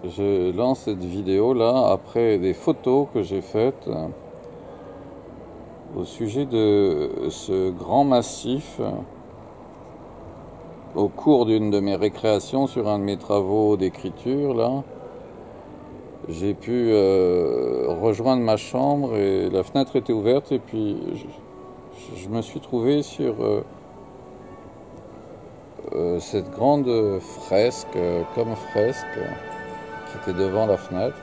Je lance cette vidéo là après des photos que j'ai faites au sujet de ce grand massif au cours d'une de mes récréations sur un de mes travaux d'écriture là. J'ai pu rejoindre ma chambre et la fenêtre était ouverte et puis je me suis trouvé sur cette grande fresque, comme fresque, qui était devant la fenêtre,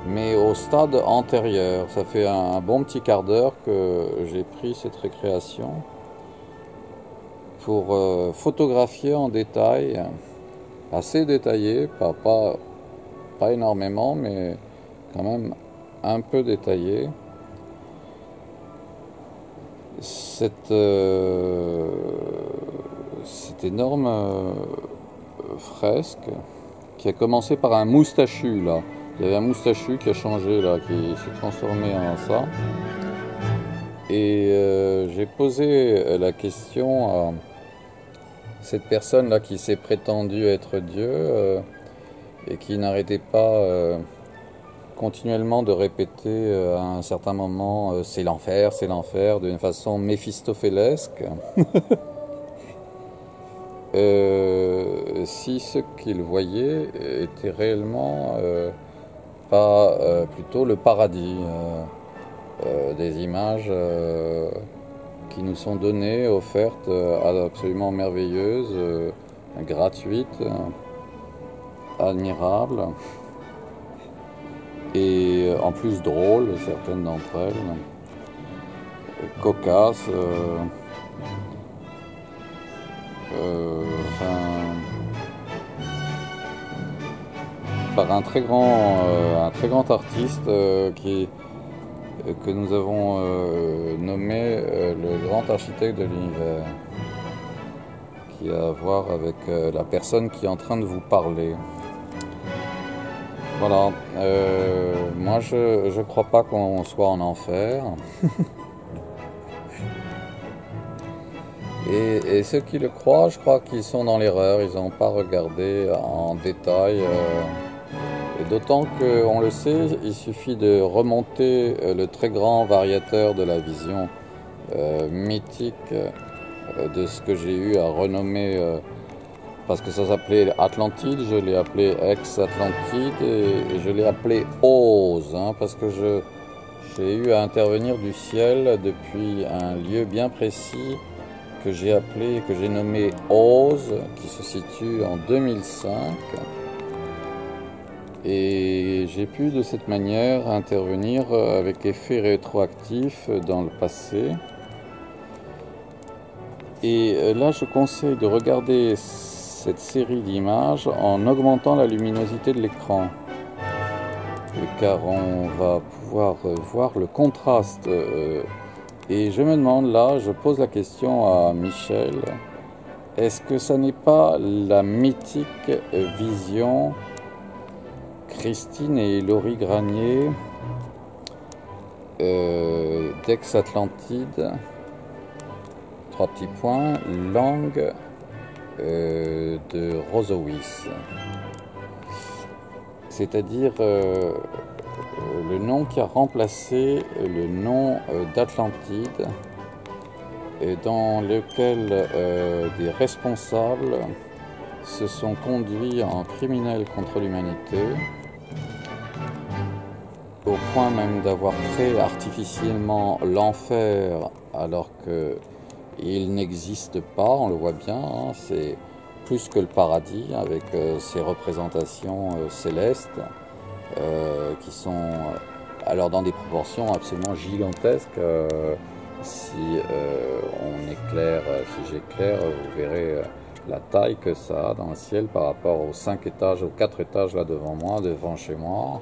mais au stade antérieur. Ça fait un bon petit quart d'heure que j'ai pris cette récréation pour photographier en détail, assez détaillé, pas énormément, mais quand même un peu détaillé, cette énorme fresque qui a commencé par un moustachu là. Il y avait un moustachu qui a changé là, qui s'est transformé en ça. Et j'ai posé la question à cette personne là qui s'est prétendue être Dieu et qui n'arrêtait pas continuellement de répéter à un certain moment c'est l'enfer, d'une façon méphistophélesque. Si ce qu'il voyait était réellement pas plutôt le paradis, des images qui nous sont données, offertes, absolument merveilleuses, gratuites, admirables, et en plus drôles, certaines d'entre elles, cocasses, par un très grand artiste que nous avons nommé le grand architecte de l'univers, qui a à voir avec la personne qui est en train de vous parler. Voilà, moi je crois pas qu'on soit en enfer. Et ceux qui le croient, je crois qu'ils sont dans l'erreur, ils n'ont pas regardé en détail. Et d'autant qu'on le sait, il suffit de remonter le très grand variateur de la vision mythique de ce que j'ai eu à renommer, parce que ça s'appelait Atlantide, je l'ai appelé ex-Atlantide et je l'ai appelé Oz, parce que j'ai eu à intervenir du ciel depuis un lieu bien précis que j'ai nommé Oz, qui se situe en 2005. Et j'ai pu de cette manière intervenir avec effet rétroactif dans le passé. Et là, je conseille de regarder cette série d'images en augmentant la luminosité de l'écran, car on va pouvoir voir le contraste. Et je me demande là, je pose la question à Michel, est-ce que ça n'est pas la mythique vision Christine et Laurie Granier d'Ex-Atlantide, trois petits points, langue de Rosowitz, c'est-à-dire le nom qui a remplacé le nom d'Atlantide, dans lequel des responsables se sont conduits en criminels contre l'humanité, au point même d'avoir créé artificiellement l'enfer alors qu'il n'existe pas, on le voit bien, c'est plus que le paradis avec ses représentations célestes qui sont alors dans des proportions absolument gigantesques. Si j'éclaire, vous verrez la taille que ça a dans le ciel par rapport aux 5 étages, aux 4 étages là devant chez moi.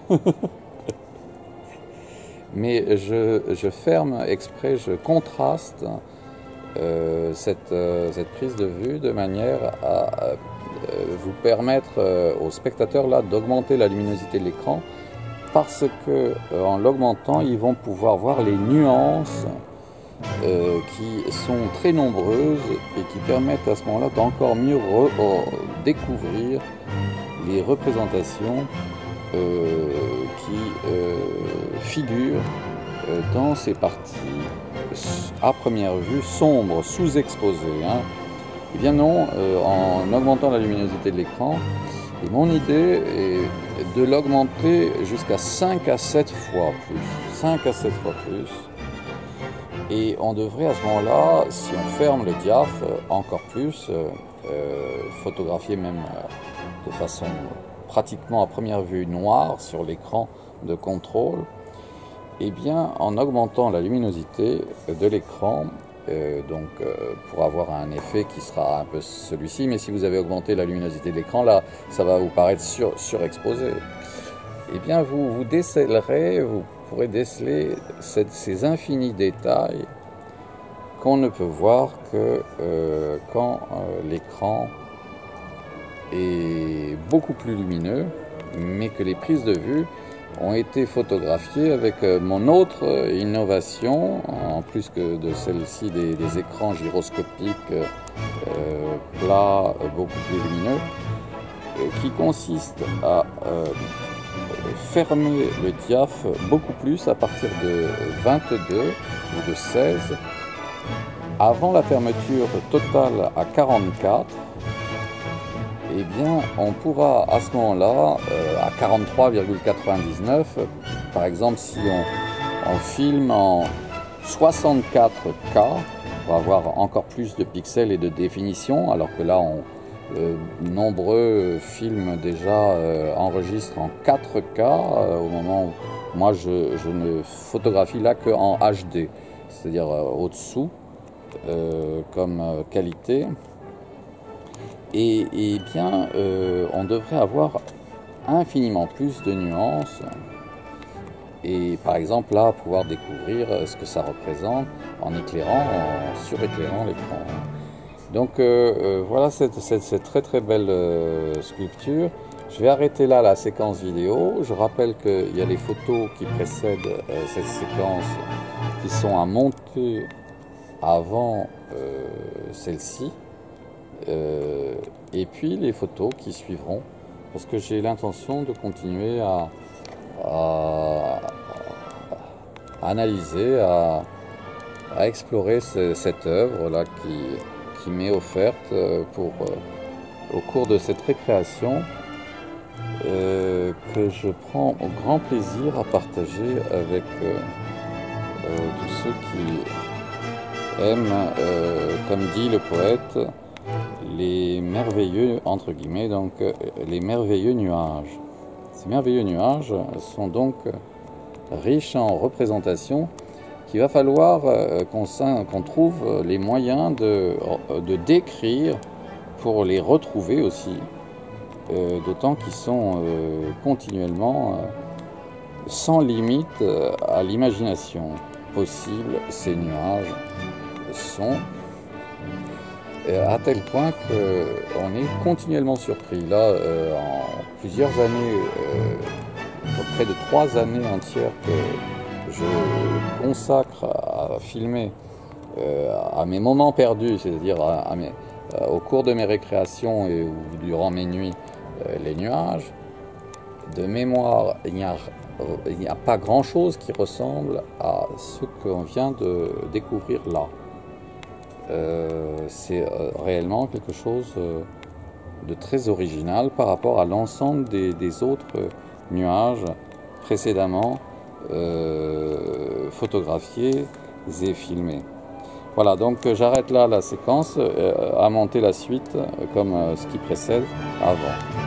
Mais je ferme exprès, je contraste cette prise de vue de manière à vous permettre aux spectateurs là d'augmenter la luminosité de l'écran, parce que en l'augmentant, ils vont pouvoir voir les nuances qui sont très nombreuses et qui permettent à ce moment-là d'encore mieux découvrir les représentations qui figurent dans ces parties à première vue sombres, sous-exposées. Hein. Eh bien non, en augmentant la luminosité de l'écran, et mon idée est de l'augmenter jusqu'à 5 à 7 fois plus. 5 à 7 fois plus. Et on devrait à ce moment-là, si on ferme le diaph, encore plus, photographier même de façon pratiquement à première vue noire sur l'écran de contrôle. Et bien en augmentant la luminosité de l'écran, pour avoir un effet qui sera un peu celui-ci, mais si vous avez augmenté la luminosité de l'écran, là, ça va vous paraître surexposé. Eh bien, vous décèlerez, vous pourrez déceler ces infinis détails qu'on ne peut voir que quand l'écran est beaucoup plus lumineux, mais que les prises de vue ont été photographiées avec mon autre innovation, en plus que de celle-ci des écrans gyroscopiques plats, beaucoup plus lumineux, qui consiste à fermer le diaph beaucoup plus à partir de 22 ou de 16, avant la fermeture totale à 44. Eh bien, on pourra à ce moment-là, à 43,99, par exemple, si on filme en 64K, pour avoir encore plus de pixels et de définition, alors que là, nombreux films déjà enregistrent en 4K, au moment où moi je ne photographie là qu'en HD, c'est-à-dire au-dessous comme qualité. Et bien, on devrait avoir infiniment plus de nuances et par exemple là pouvoir découvrir ce que ça représente en suréclairant l'écran. Donc voilà cette très très belle sculpture. Je vais arrêter là la séquence vidéo. Je rappelle qu'il y a les photos qui précèdent cette séquence qui sont à monter avant celle-ci. Et puis les photos qui suivront, parce que j'ai l'intention de continuer à analyser, à explorer cette œuvre-là qui m'est offerte au cours de cette récréation que je prends au grand plaisir à partager avec tous ceux qui aiment, comme dit le poète, les merveilleux, entre guillemets, donc les merveilleux nuages. Ces merveilleux nuages sont donc riches en représentations qu'il va falloir qu'on trouve les moyens de décrire pour les retrouver aussi, d'autant qu'ils sont continuellement sans limite à l'imagination possible. Ces nuages sont à tel point qu'on est continuellement surpris. Là, en plusieurs années, près de 3 années entières que je consacre à filmer à mes moments perdus, c'est-à-dire au cours de mes récréations et durant mes nuits, les nuages. De mémoire, il n'y a pas grand-chose qui ressemble à ce qu'on vient de découvrir là. C'est réellement quelque chose de très original par rapport à l'ensemble des autres nuages précédemment photographiés et filmés. Voilà, donc j'arrête là la séquence, à monter la suite comme ce qui précède avant.